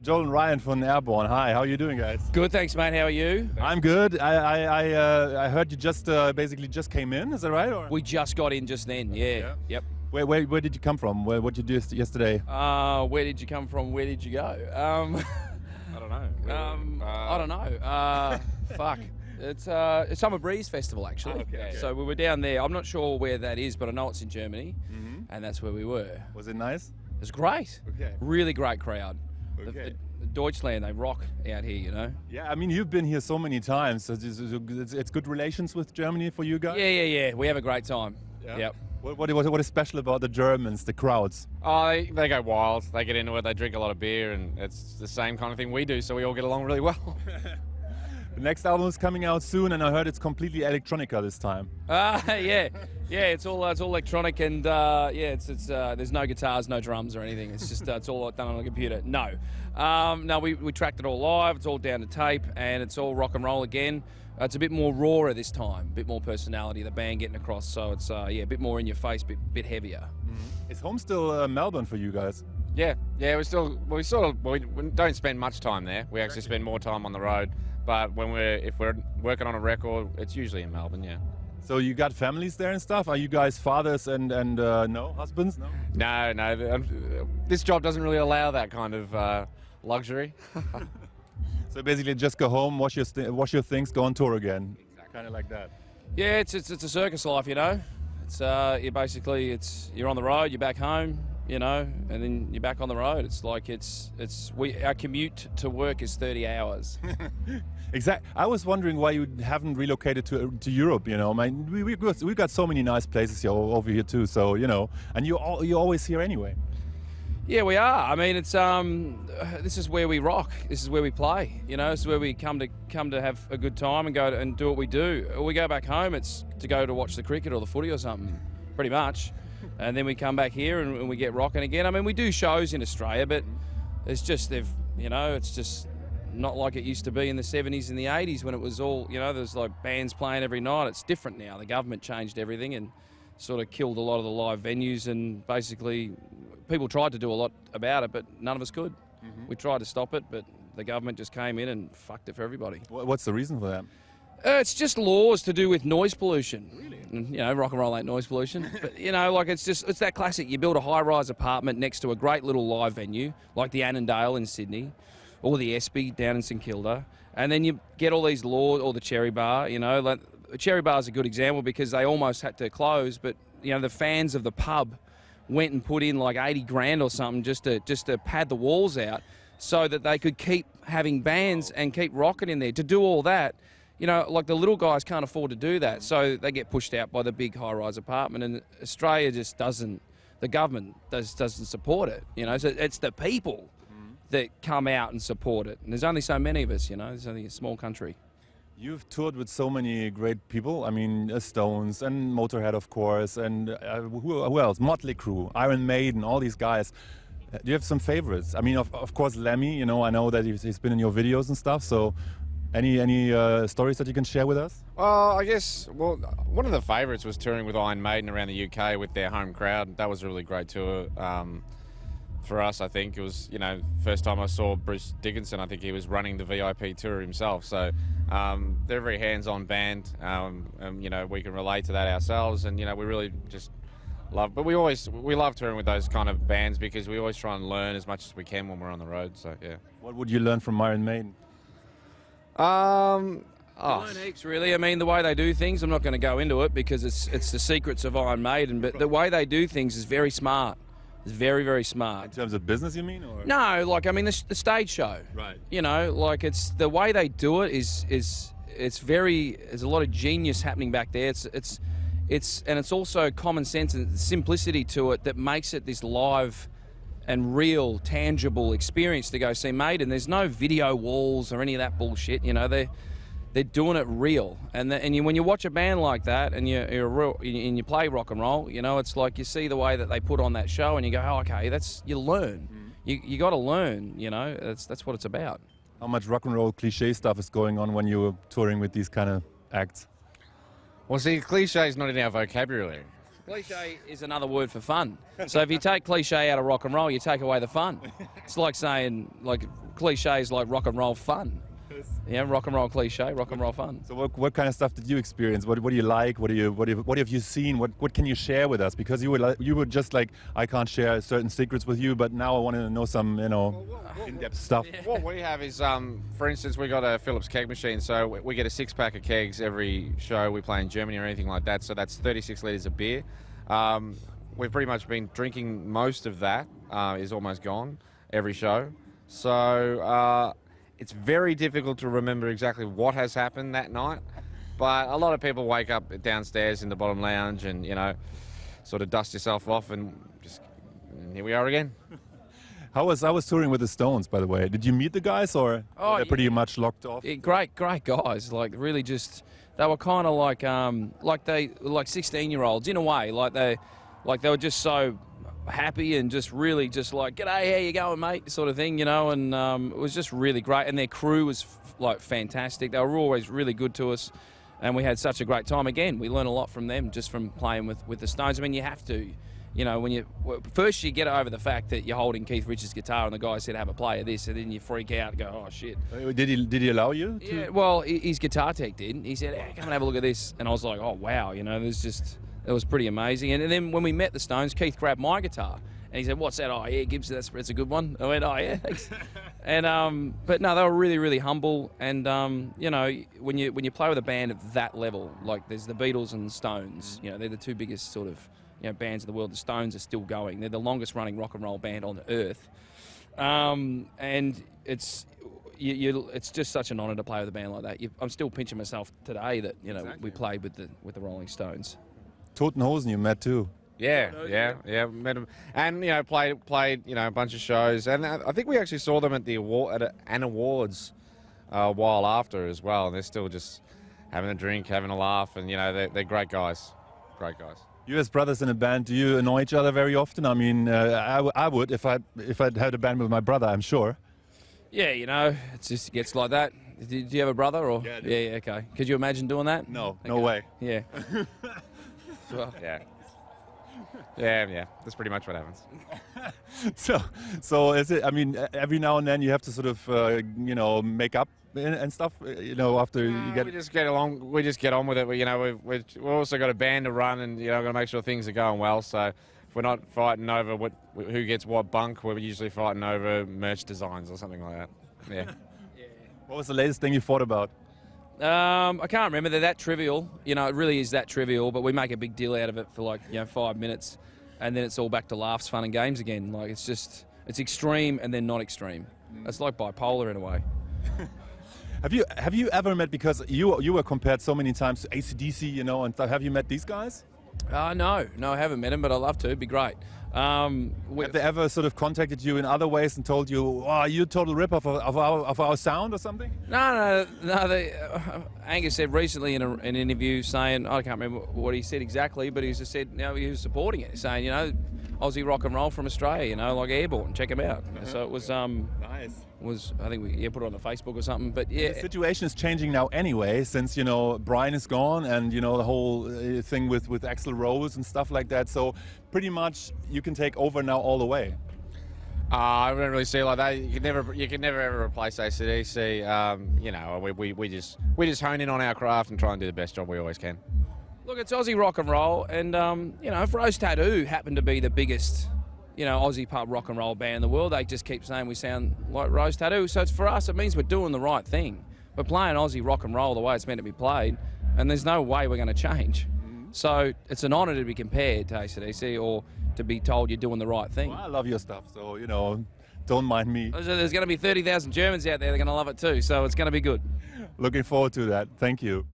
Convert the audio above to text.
Joel and Ryan from Airbourne. Hi, how are you doing, guys? Good, thanks, mate. How are you? I'm good. I heard you just basically just came in. Is that right? Or? We just got in just then. Yeah. Yep. Where did you come from? What did you do yesterday? Where did you come from? Where did you go? I don't know. I don't know. Fuck. It's Summer Breeze Festival, actually. Okay. So we were down there. I'm not sure where that is, but I know it's in Germany, and that's where we were. Was it nice? It was great. Okay. Really great crowd. Okay. The Deutschland, they rock out here, you know. Yeah, I mean, you've been here so many times. So it's good relations with Germany for you guys? Yeah. We have a great time. Yeah? Yep. What is special about the Germans, the crowds? Oh, they go wild. They get into it. They drink a lot of beer, and it's the same kind of thing we do. So we all get along really well. The next album is coming out soon, and I heard it's completely electronica this time. Yeah. It's all electronic, and it's there's no guitars, no drums or anything. It's just it's all done on a computer. No, we tracked it all live. It's all down to tape, and it's all rock and roll again. It's a bit more raw this time, a bit more personality. The band getting across, so it's a bit more in your face, bit heavier. Is home still Melbourne for you guys? Yeah. We don't spend much time there. We actually spend more time on the road. But if we're working on a record, it's usually in Melbourne. Yeah. So you got families there and stuff? Are you guys fathers and no husbands? No. No. This job doesn't really allow that kind of luxury. So basically, just go home, wash your things, go on tour again. Exactly. Kind of like that. Yeah, it's a circus life, you know. It's you're on the road, you're back home, you know, and then you're back on the road. It's like our commute to work is 30 hours. Exactly. I was wondering why you haven't relocated to Europe. You know, I mean, we've got so many nice places here over here too. So you know, and you're always here anyway. Yeah, we are. I mean, it's this is where we rock. This is where we play. You know, this is where we come to have a good time and go and do what we do. When we go back home, it's to go to watch the cricket or the footy or something, pretty much. And then we come back here and we get rocking again. I mean, we do shows in Australia, but it's just it's just not like it used to be in the 70s and the 80s when it was all, you know, there's like bands playing every night. It's different now. The government changed everything and sort of killed a lot of the live venues, and basically people tried to do a lot about it, but none of us could. We tried to stop it, but the government just came in and fucked it for everybody. What's the reason for that? It's just laws to do with noise pollution. Really? And, you know, rock and roll ain't noise pollution. But, you know, like it's that classic. You build a high-rise apartment next to a great little live venue, like the Annandale in Sydney, or the Espy down in St Kilda, and then you get all these laws, or the Cherry Bar, you know. Like, Cherry Bar is a good example because they almost had to close, but, you know, the fans of the pub went and put in like 80 grand or something just to pad the walls out so that they could keep having bands and keep rocking in there. To do all that, you know, like the little guys can't afford to do that, so they get pushed out by the big high-rise apartment, and Australia just doesn't, the government doesn't support it, you know. So it's the people that come out and support it, and there's only so many of us, you know. There's only a small country. You've toured with so many great people. I mean, Stones and Motorhead, of course, and who else? Motley Crue, Iron Maiden, all these guys. Do you have some favorites? I mean, of course, Lemmy. You know, I know that he's been in your videos and stuff. So, any stories that you can share with us? I guess, well, one of the favourites was touring with Iron Maiden around the UK with their home crowd. That was a really great tour. For us, I think it was, you know, first time I saw Bruce Dickinson. I think he was running the VIP tour himself. So they're a very hands-on band. You know, we can relate to that ourselves, and you know, we really just love. But we love touring with those kind of bands because we always try and learn as much as we can when we're on the road. So yeah. What would you learn from Iron Maiden? Learn heaps, really. I mean, the way they do things, I'm not going to go into it because it's the secrets of Iron Maiden. But the way they do things is very smart. It's very, very smart. In terms of business, you mean? Or? No, like, I mean, the stage show. Right. You know, like, it's the way they do it is very, there's a lot of genius happening back there. And it's also common sense and simplicity to it that makes it this live and real, tangible experience to go see Maiden. There's no video walls or any of that bullshit, you know. They're doing it real, and when you watch a band like that, and you play rock and roll, you know, it's like you see the way that they put on that show, and you go, oh, okay, you learn. You got to learn, you know. That's what it's about. How much rock and roll cliche stuff is going on when you're touring with these kind of acts? Well, see, cliche is not in our vocabulary. Cliche is another word for fun. So if you take cliche out of rock and roll, you take away the fun. It's like saying, like, cliche is like rock and roll fun. Yeah, rock and roll cliche, rock and roll fun. So what kind of stuff did you experience? What do you like? What have you seen? What can you share with us? Because you were just like, I can't share certain secrets with you, but now I want to know some, you know, in-depth stuff. What we have is, for instance, we got a Phillips keg machine, so we get a 6-pack of kegs every show we play in Germany or anything like that. So that's 36 litres of beer. We've pretty much been drinking most of that. Is almost gone every show. So it's very difficult to remember exactly what has happened that night. But a lot of people wake up downstairs in the bottom lounge and, you know, sort of dust yourself off and here we are again. How was touring with the Stones, by the way? Did you meet the guys, or they're pretty much locked off? Yeah, great guys. Like, really, just they were kind of like 16-year-olds in a way. Like they were just so happy and just really just like, g'day, how you going, mate, sort of thing, you know. And it was just really great. And their crew was like fantastic. They were always really good to us, and we had such a great time. Again, we learned a lot from them just from playing with the Stones. I mean, you have to. You know, when first you get over the fact that you're holding Keith Richards' guitar and the guy said, have a play of this, and then you freak out and go, oh, shit. Did he allow you to? Yeah, well, his guitar tech did. He said, hey, come and have a look at this. And I was like, oh, wow, you know, it was pretty amazing. And then when we met the Stones, Keith grabbed my guitar and he said, what's that? Oh, yeah, Gibbs, that's a good one. I went, oh, yeah, thanks. And, but no, they were really, really humble. And, you know, when you play with a band at that level, like there's the Beatles and the Stones, you know, they're the two biggest sort of, you know, bands of the world. The Stones are still going. They're the longest running rock and roll band on earth. And it's just such an honour to play with a band like that. I'm still pinching myself today that, you know, exactly. We played with the Rolling Stones. Toten Hosen you met too. Yeah, met them, and you know played you know a bunch of shows, and I think we actually saw them at an awards a while after as well, and they're still just having a drink, having a laugh, and you know they're great guys, great guys. You as brothers in a band, do you annoy each other very often? I mean, I would if I'd had a band with my brother, I'm sure. Yeah, you know, it just gets like that. Do you have a brother? Or yeah, yeah, okay. Could you imagine doing that? No, okay. No way. Yeah. Well, yeah. That's pretty much what happens. So is it? I mean, every now and then you have to sort of you know, make up and stuff. You know, after you get. We just get along. We just get on with it. You know, we've also got a band to run, and you know, got to make sure things are going well. So if we're not fighting over who gets what bunk, we're usually fighting over merch designs or something like that. Yeah. What was the latest thing you fought about? I can't remember. They're that trivial. You know, it really is that trivial, but we make a big deal out of it for like, you know, 5 minutes, and then it's all back to laughs, fun and games again. Like, it's extreme and then not extreme. It's like bipolar in a way. Have you ever met, because you were compared so many times to AC/DC, you know, and have you met these guys? No, I haven't met them, but I'd love to. It'd be great. Have they ever sort of contacted you in other ways and told you, "Oh, you total rip-off of our sound" or something? No. Angus said recently in an interview saying, I can't remember what he said exactly, but he just said, you know, he was supporting it, saying, you know, Aussie rock and roll from Australia, you know, like Airbourne, check him out. So it was nice. I think we put it on the Facebook or something, but yeah. The situation is changing now anyway, since, you know, Brian is gone, and, you know, the whole thing with Axl Rose and stuff like that. So pretty much you can take over now all the way. I don't really see it like that. You can never ever replace AC/DC. You know, we just hone in on our craft and try and do the best job we always can. Look, it's Aussie rock and roll, and you know, if Rose Tattoo happened to be the biggest, you know, Aussie pub rock and roll band in the world, they just keep saying we sound like Rose Tattoo. So for us, it means we're doing the right thing. We're playing Aussie rock and roll the way it's meant to be played, and there's no way we're going to change. So it's an honour to be compared to AC/DC or to be told you're doing the right thing. Well, I love your stuff, so, you know, don't mind me. There's going to be 30,000 Germans out there that are going to love it too, so it's going to be good. Looking forward to that. Thank you.